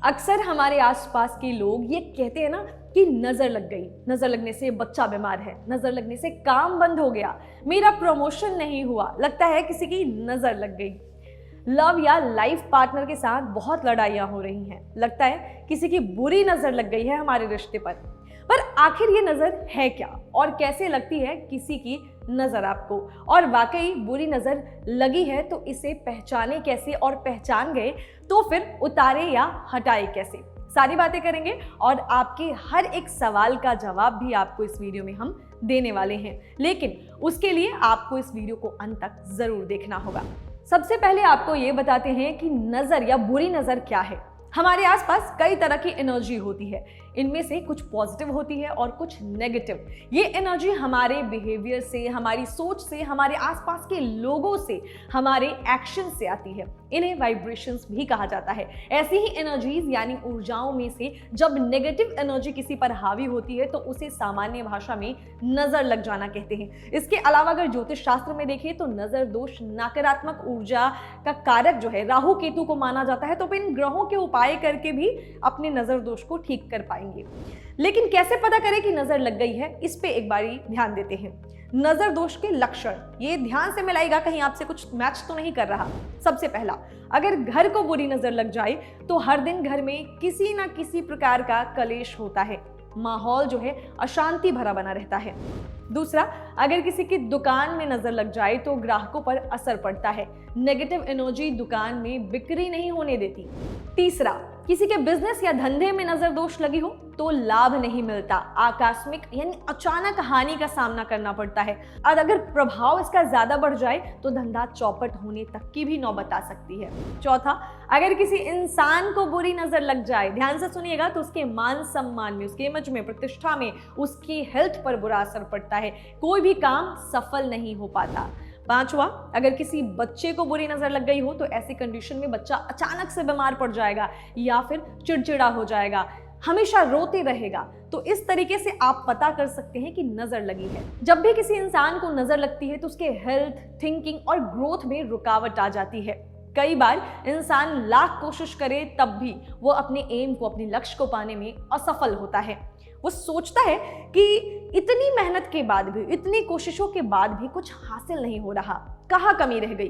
अक्सर हमारे आसपास के लोग ये कहते हैं ना कि नजर लग गई, नजर लगने से बच्चा बीमार है, नजर लगने से काम बंद हो गया, मेरा प्रमोशन नहीं हुआ, लगता है किसी की नजर लग गई। लव या लाइफ पार्टनर के साथ बहुत लड़ाइयां हो रही हैं, लगता है किसी की बुरी नजर लग गई है हमारे रिश्ते पर आखिर ये नजर है क्या और कैसे लगती है किसी की नजर आपको, और वाकई बुरी नजर लगी है तो इसे पहचाने कैसे, और पहचान गए तो फिर उतारे या हटाए कैसे, सारी बातें करेंगे और आपके हर एक सवाल का जवाब भी आपको इस वीडियो में हम देने वाले हैं। लेकिन उसके लिए आपको इस वीडियो को अंत तक जरूर देखना होगा। सबसे पहले आपको ये बताते हैं कि नजर या बुरी नजर क्या है। हमारे आसपास कई तरह की एनर्जी होती है, इनमें से कुछ पॉजिटिव होती है और कुछ नेगेटिव। ये एनर्जी हमारे बिहेवियर से, हमारी सोच से, हमारे आसपास के लोगों से, हमारे एक्शन से आती है। इन्हें वाइब्रेशंस भी कहा जाता है। ऐसी ही एनर्जीज यानी ऊर्जाओं में से जब नेगेटिव एनर्जी किसी पर हावी होती है तो उसे सामान्य भाषा में नजर लग जाना कहते हैं। इसके अलावा अगर ज्योतिष शास्त्र में देखें तो नजर दोष नकारात्मक ऊर्जा का कारक जो है राहु केतु को माना जाता है, तो इन ग्रहों के उपाय करके भी अपने नजर दोष को ठीक कर पाएंगे। लेकिन कैसे पता करें कि नजर लग गई है, इस पे एक बारी ध्यान देते हैं। नजर दोष के लक्षण, ये ध्यान से मिलाइएगा कहीं आपसे कुछ मैच तो नहीं कर रहा। सबसे पहला, अगर घर को बुरी नजर लग जाए तो हर दिन घर में किसी ना किसी प्रकार का कलेश होता है, माहौल जो है अशांति भरा बना रहता है। दूसरा, अगर किसी की दुकान में नजर लग जाए तो ग्राहकों पर असर पड़ता है, नेगेटिव एनर्जी दुकान में बिक्री नहीं होने देती। तीसरा, किसी के बिजनेस या धंधे में नजर दोष लगी हो तो लाभ नहीं मिलता, आकस्मिक यानी अचानक हानि का सामना करना पड़ता है, और अगर प्रभाव इसका ज्यादा बढ़ जाए तो धंधा चौपट होने तक की भी नौबत आ सकती है। चौथा, अगर किसी इंसान को बुरी नजर लग जाए, ध्यान से सुनिएगा, तो उसके मान सम्मान में, उसके इमेज में, प्रतिष्ठा में, उसकी हेल्थ पर बुरा असर पड़ता है, कोई भी काम सफल नहीं हो पाता। पांचवा, अगर किसी बच्चे को बुरी नजर लग गई हो तो ऐसी कंडीशन में बच्चा अचानक से बीमार पड़ जाएगा या फिर चिड़चिड़ा हो जाएगा, हमेशा रोते रहेगा। तो इस तरीके से आप पता कर सकते हैं कि नजर लगी है। जब भी किसी इंसान को नजर लगती है तो उसके हेल्थ, थिंकिंग और ग्रोथ में रुकावट आ जाती है। कई बार इंसान लाख कोशिश करे तब भी वो अपने एम को, अपने लक्ष्य को पाने में असफल होता है। वो सोचता है कि इतनी मेहनत के बाद भी, इतनी कोशिशों के बाद भी कुछ हासिल नहीं हो रहा, कहाँ कमी रह गई,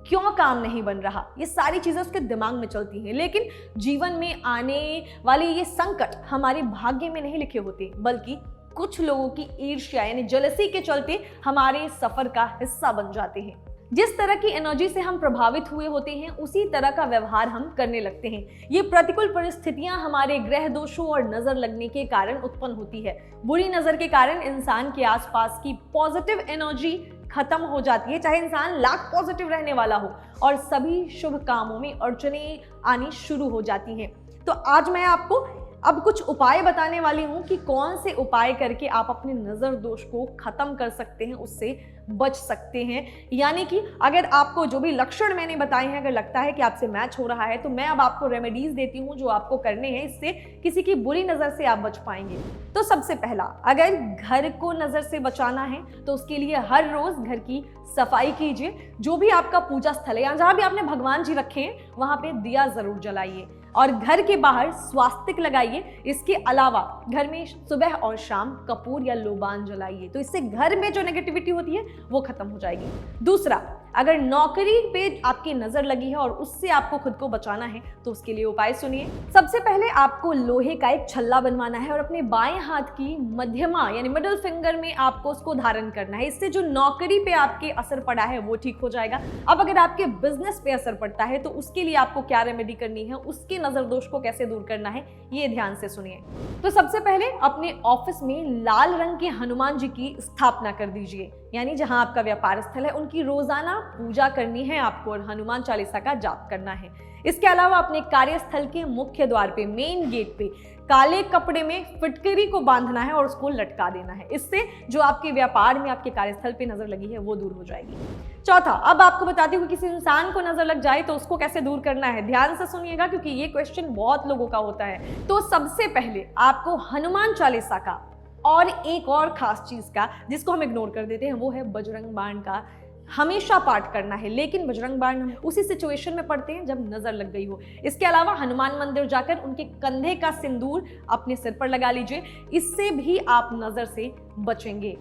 क्यों काम नहीं बन रहा, ये सारी चीजें उसके दिमाग में चलती हैं। लेकिन जीवन में आने वाले ये संकट हमारे भाग्य में नहीं लिखे होते, बल्कि कुछ लोगों की ईर्ष्या यानी जेलसी के चलते हमारे सफर का हिस्सा बन जाते हैं। जिस तरह की एनर्जी से हम प्रभावित हुए होते हैं उसी तरह का व्यवहार हम करने लगते हैं। ये प्रतिकूल परिस्थितियां हमारे ग्रह दोषों और नजर लगने के कारण उत्पन्न होती है। बुरी नजर के कारण इंसान के आसपास की पॉजिटिव एनर्जी खत्म हो जाती है, चाहे इंसान लाख पॉजिटिव रहने वाला हो, और सभी शुभ कामों में अड़चनें आनी शुरू हो जाती हैं। तो आज मैं आपको अब कुछ उपाय बताने वाली हूं कि कौन से उपाय करके आप अपने नजर दोष को खत्म कर सकते हैं, उससे बच सकते हैं। यानी कि अगर आपको जो भी लक्षण मैंने बताए हैं, अगर लगता है कि आपसे मैच हो रहा है, तो मैं अब आपको रेमेडीज देती हूं जो आपको करने हैं, इससे किसी की बुरी नजर से आप बच पाएंगे। तो सबसे पहला, अगर घर को नजर से बचाना है तो उसके लिए हर रोज घर की सफाई कीजिए। जो भी आपका पूजा स्थल है या जहां भी आपने भगवान जी रखे हैं वहां पे दिया जरूर जलाइए, और घर के बाहर स्वास्तिक लगाइए। इसके अलावा घर में सुबह और शाम कपूर या लोबान जलाइए, तो इससे घर में जो नेगेटिविटी होती है वो खत्म हो जाएगी। दूसरा, अगर नौकरी पे आपकी नजर लगी है और उससे आपको खुद को बचाना है तो उसके लिए उपाय सुनिए। सबसे पहले आपको लोहे का एक छल्ला बनवाना है और अपने बाएं हाथ की मध्यमा यानी मिडिल फिंगर में आपको उसको धारण करना है। इससे जो नौकरी पे आपके असर पड़ा है वो ठीक हो जाएगा। अब अगर आपके बिजनेस पे असर पड़ता है तो उसके लिए आपको क्या रेमेडी करनी है, उसके नजर दोष को कैसे दूर करना है, ये ध्यान से सुनिए। तो सबसे पहले अपने ऑफिस में लाल रंग के हनुमान जी की स्थापना कर दीजिए, यानी जहां आपका व्यापार स्थल है उनकी रोजाना पूजा करनी है आपको और हनुमान चालीसा का जाप करना है। इसके अलावा अपने कार्यस्थल के मुख्य द्वार पे, मेन गेट पे काले कपड़े में फिटकरी को बांधना है और उसको लटका देना है। इससे जो आपके व्यापार में, आपके कार्यस्थल पे नजर लगी है वो दूर हो जाएगी। चौथा, अब आपको बताती हूँ किसी इंसान को नजर लग जाए तो उसको कैसे दूर करना है। ध्यान से सुनिएगा क्योंकि ये क्वेश्चन बहुत लोगों का होता है। तो सबसे पहले आपको हनुमान चालीसा का और एक और खास चीज का जिसको हम इग्नोर कर देते हैं वो है बजरंग बाण का हमेशा पाठ करना है, लेकिन बजरंग बाण हम उसी सिचुएशन में पढ़ते हैं जब नजर लग गई हो। इसके अलावा हनुमान मंदिर जाकर उनके कंधे का सिंदूर अपने सिर पर लगा लीजिए, इससे भी आप नजर से बचेंगे।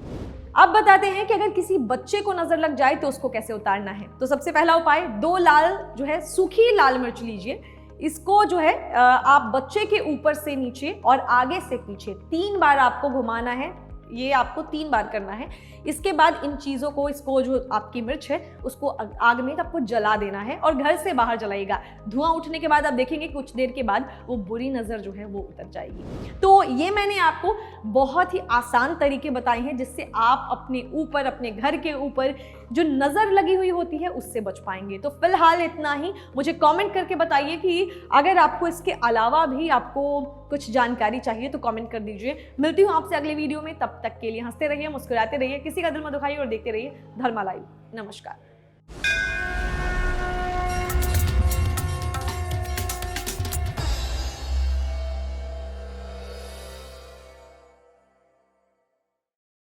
अब बताते हैं कि अगर किसी बच्चे को नजर लग जाए तो उसको कैसे उतारना है। तो सबसे पहला उपाय, 2 लाल जो है सूखी लाल मिर्च लीजिए, इसको जो है आप बच्चे के ऊपर से नीचे और आगे से पीछे 3 बार आपको घुमाना है। ये आपको 3 बार करना है। इसके बाद इन चीज़ों को, इसको जो आपकी मिर्च है उसको आग में आपको जला देना है और घर से बाहर जलाइएगा। धुआं उठने के बाद आप देखेंगे कुछ देर के बाद वो बुरी नज़र जो है वो उतर जाएगी। तो ये मैंने आपको बहुत ही आसान तरीके बताए हैं जिससे आप अपने ऊपर, अपने घर के ऊपर जो नज़र लगी हुई होती है उससे बच पाएंगे। तो फिलहाल इतना ही। मुझे कमेंट करके बताइए कि अगर आपको इसके अलावा भी आपको कुछ जानकारी चाहिए तो कमेंट कर दीजिए। मिलती हूँ आपसे अगले वीडियो में, तब तक के लिए हंसते रहिए, मुस्कुराते रहिए, किसी का दिल मत दुखाइए और देखते रहिए धर्मा लाइव। नमस्कार।